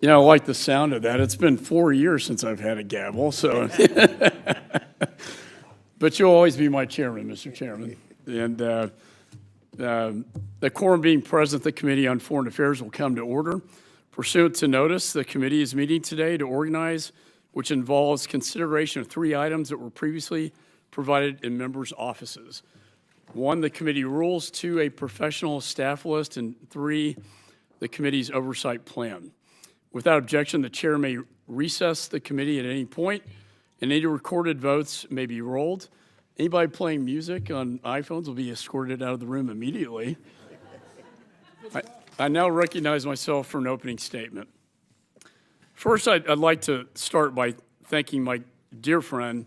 You know, I like the sound of that. It's been 4 years since I've had a gavel, so. But you'll always be my chairman, Mr. Chairman. And the quorum being present, the Committee on Foreign Affairs will come to order. Pursuant to notice, the committee is meeting today to organize, which involves consideration of 3 items that were previously provided in members' offices. 1, the committee rules. 2, a professional staff list. And 3, the committee's oversight plan. Without objection, the chair may recess the committee at any point, and any recorded votes may be rolled. Anybody playing music on iPhones will be escorted out of the room immediately. I now recognize myself for an opening statement. First, I'd like to start by thanking my dear friend.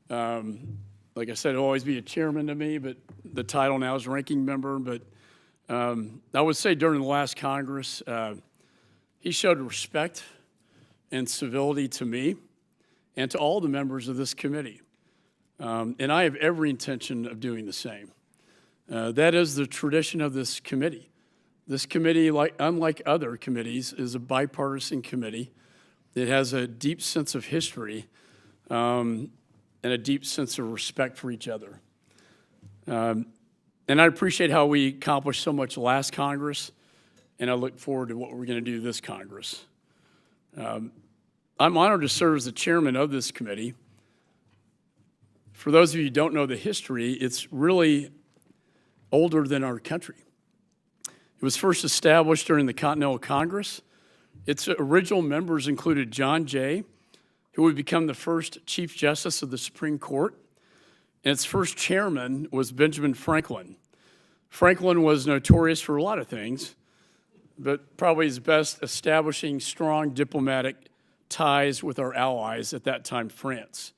Like I said, he'll always be a chairman to me, but the title now is ranking member. But I would say during the last Congress, he showed respect and civility to me and to all the members of this committee. And I have every intention of doing the same. That is the tradition of this committee. This committee, unlike other committees, is a bipartisan committee. It has a deep sense of history and a deep sense of respect for each other. And I appreciate how we accomplished so much last Congress, and I look forward to what we're going to do this Congress. I'm honored to serve as the chairman of this committee. For those of you who don't know the history, it's really older than our country. It was first established during the Continental Congress. Its original members included John Jay, who would become the first Chief Justice of the Supreme Court, and its first chairman was Benjamin Franklin. Franklin was notorious for a lot of things, but probably is best establishing strong diplomatic ties with our allies at that time, France,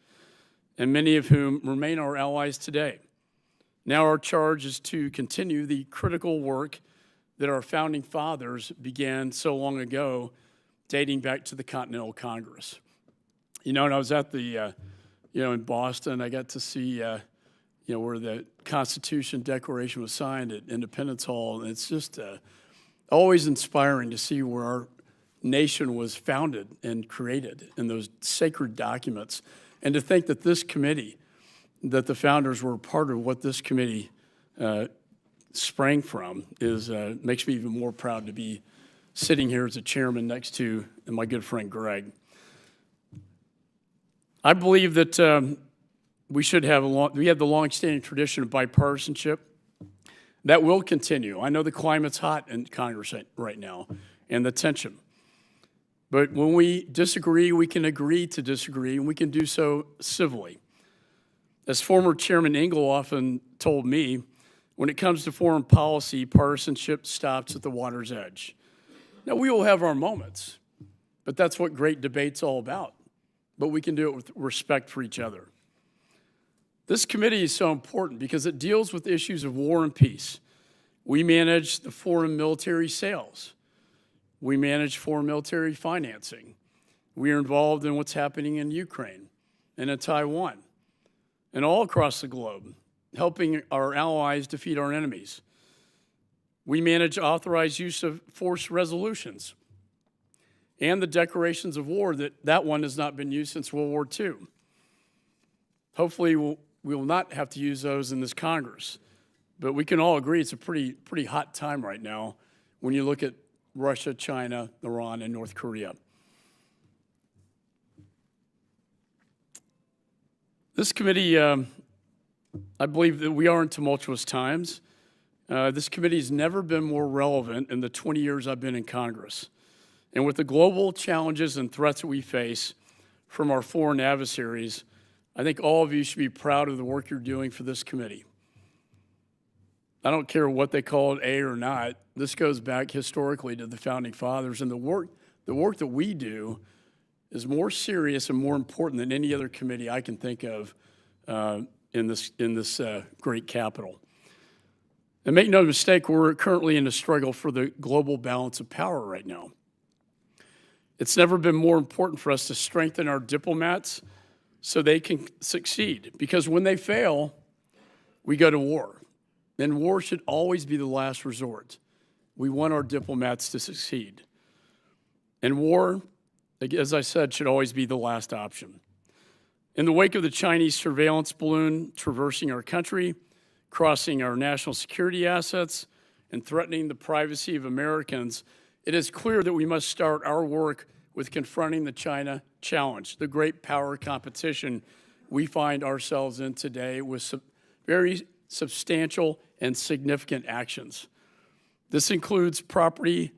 and many of whom remain our allies today. Now our charge is to continue the critical work that our founding fathers began so long ago, dating back to the Continental Congress. You know, and I was at the, in Boston, I got to see, where the Constitution Declaration was signed at Independence Hall, and it's just always inspiring to see where our nation was founded and created in those sacred documents. And to think that this committee, that the founders were a part of what this committee sprang from makes me even more proud to be sitting here as a chairman next to my good friend Greg. I believe that we have the long-standing tradition of bipartisanship. That will continue. I know the climate's hot in Congress right now, and the tension. But when we disagree, we can agree to disagree, and we can do so civilly. As former Chairman Engel often told me, when it comes to foreign policy, partisanship stops at the water's edge. Now, we will have our moments, but that's what great debate's all about. But we can do it with respect for each other. This committee is so important because it deals with issues of war and peace. We manage the foreign military sales. We manage foreign military financing. We are involved in what's happening in Ukraine and in Taiwan and all across the globe, helping our allies defeat our enemies. We manage authorized use of force resolutions and the declarations of war that one has not been used since World War II. Hopefully, we will not have to use those in this Congress. But we can all agree it's a pretty hot time right now when you look at Russia, China, Iran, and North Korea. This committee, I believe that we are in tumultuous times. This committee has never been more relevant in the 20 years I've been in Congress. And with the global challenges and threats that we face from our foreign adversaries, I think all of you should be proud of the work you're doing for this committee. I don't care what they call it, A or not. This goes back historically to the Founding Fathers, and the work that we do is more serious and more important than any other committee I can think of in this great capital. And make no mistake, we're currently in a struggle for the global balance of power right now. It's never been more important for us to strengthen our diplomats so they can succeed, because when they fail, we go to war. And war should always be the last resort. We want our diplomats to succeed. And war, as I said, should always be the last option. In the wake of the Chinese surveillance balloon traversing our country, crossing our national security assets, and threatening the privacy of Americans, it is clear that we must start our work with confronting the China challenge, the great power competition we find ourselves in today with very substantial and significant actions. This includes properly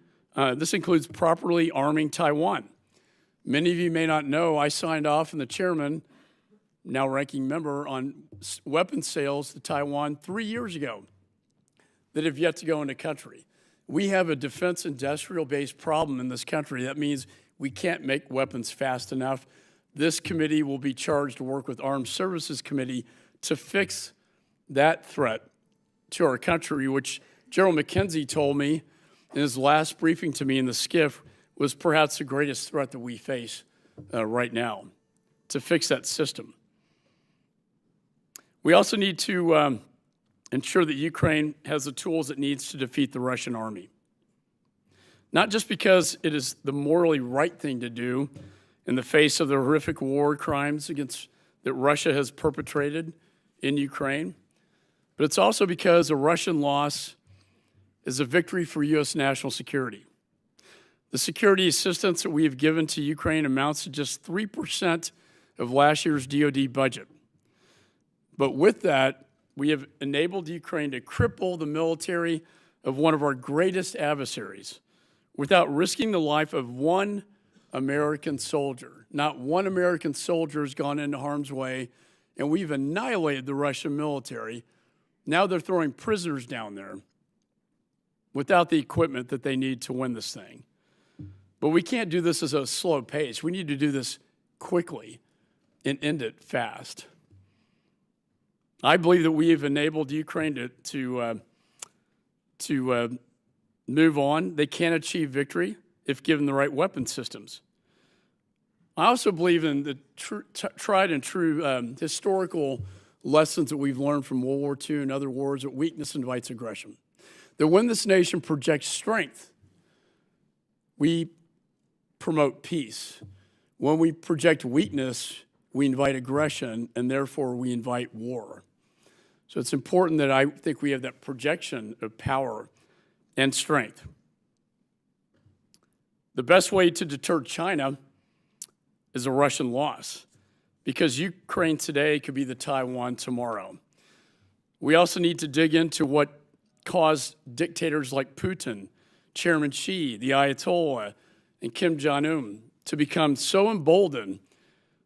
arming Taiwan. Many of you may not know I signed off and the chairman, now ranking member, on weapons sales to Taiwan 3 years ago that have yet to go into country. We have a defense industrial-based problem in this country. That means we can't make weapons fast enough. This committee will be charged to work with Armed Services Committee to fix that threat to our country, which General McKenzie told me in his last briefing to me in the SCIF was perhaps the greatest threat that we face right now, to fix that system. We also need to ensure that Ukraine has the tools it needs to defeat the Russian army. Not just because it is the morally right thing to do in the face of the horrific war crimes that Russia has perpetrated in Ukraine, but it's also because a Russian loss is a victory for U.S. national security. The security assistance that we have given to Ukraine amounts to just 3% of last year's DoD budget. But with that, we have enabled Ukraine to cripple the military of one of our greatest adversaries without risking the life of one American soldier. Not one American soldier has gone into harm's way, and we've annihilated the Russian military. Now they're throwing prisoners down there without the equipment that they need to win this thing. But we can't do this as a slow pace. We need to do this quickly and end it fast. I believe that we have enabled Ukraine to move on. They can achieve victory if given the right weapon systems. I also believe in the tried and true historical lessons that we've learned from World War II and other wars, that weakness invites aggression. That when this nation projects strength, we promote peace. When we project weakness, we invite aggression, and therefore we invite war. So it's important that I think we have that projection of power and strength. The best way to deter China is a Russian loss, because Ukraine today could be the Taiwan tomorrow. We also need to dig into what caused dictators like Putin, Chairman Xi, the Ayatollah, and Kim Jong-un to become so emboldened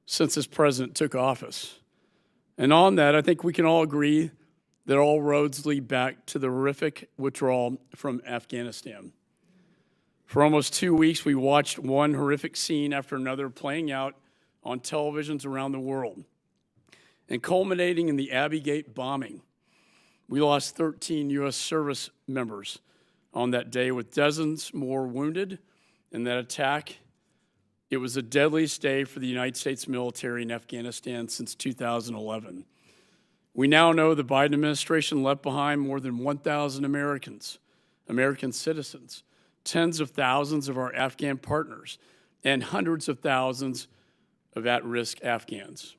since this president took office. And on that, I think we can all agree that all roads lead back to the horrific withdrawal from Afghanistan. For almost 2 weeks, we watched one horrific scene after another playing out on televisions around the world, and culminating in the Abbey Gate bombing. We lost 13 U.S. service members on that day, with dozens more wounded in that attack. It was the deadliest day for the United States military in Afghanistan since 2011. We now know the Biden administration left behind more than 1,000 Americans, American citizens, tens of thousands of our Afghan partners, and hundreds of thousands of at-risk Afghans,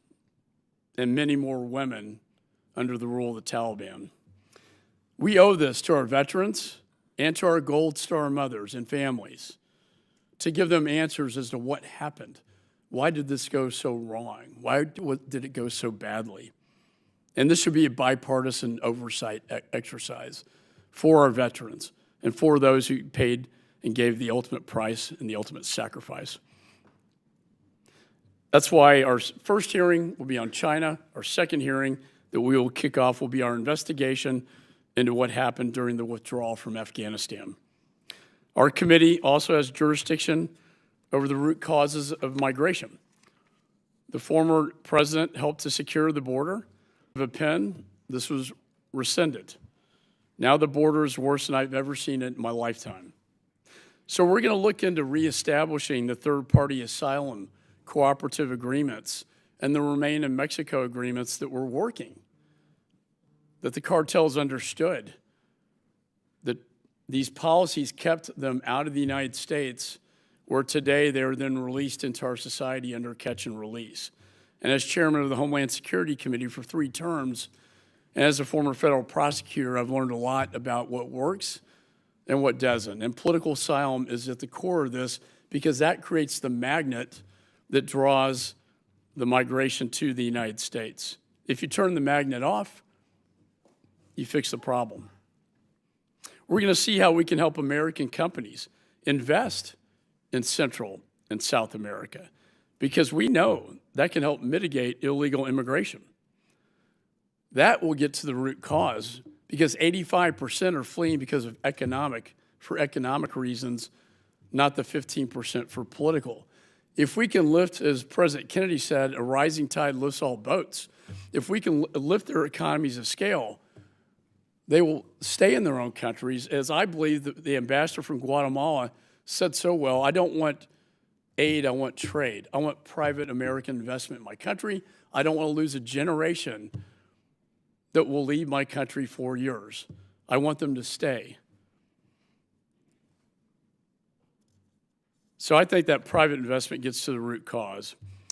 and many more women under the rule of the Taliban. We owe this to our veterans and to our Gold Star mothers and families to give them answers as to what happened. Why did this go so wrong? Why did it go so badly? And this should be a bipartisan oversight exercise for our veterans and for those who paid and gave the ultimate price and the ultimate sacrifice. That's why our first hearing will be on China. Our second hearing that we will kick off will be our investigation into what happened during the withdrawal from Afghanistan. Our committee also has jurisdiction over the root causes of migration. The former president helped to secure the border with a pen. This was rescinded. Now the border is worse than I've ever seen it in my lifetime. So we're going to look into reestablishing the third-party asylum cooperative agreements and the Remain in Mexico agreements that were working, that the cartels understood, that these policies kept them out of the United States, where today they're then released into our society under catch and release. And as chairman of the Homeland Security Committee for 3 terms, and as a former federal prosecutor, I've learned a lot about what works and what doesn't. And political asylum is at the core of this because that creates the magnet that draws the migration to the United States. If you turn the magnet off, you fix the problem. We're going to see how we can help American companies invest in Central and South America because we know that can help mitigate illegal immigration. That will get to the root cause because 85% are fleeing because of economic reasons, not the 15% for political. If we can lift, as President Kennedy said, a rising tide lifts all boats. If we can lift their economies of scale, they will stay in their own countries. As I believe the ambassador from Guatemala said so well, I don't want aid, I want trade. I want private American investment in my country. I don't want to lose a generation that will leave my country for years. I want them to stay. So I think that private investment gets to the root cause.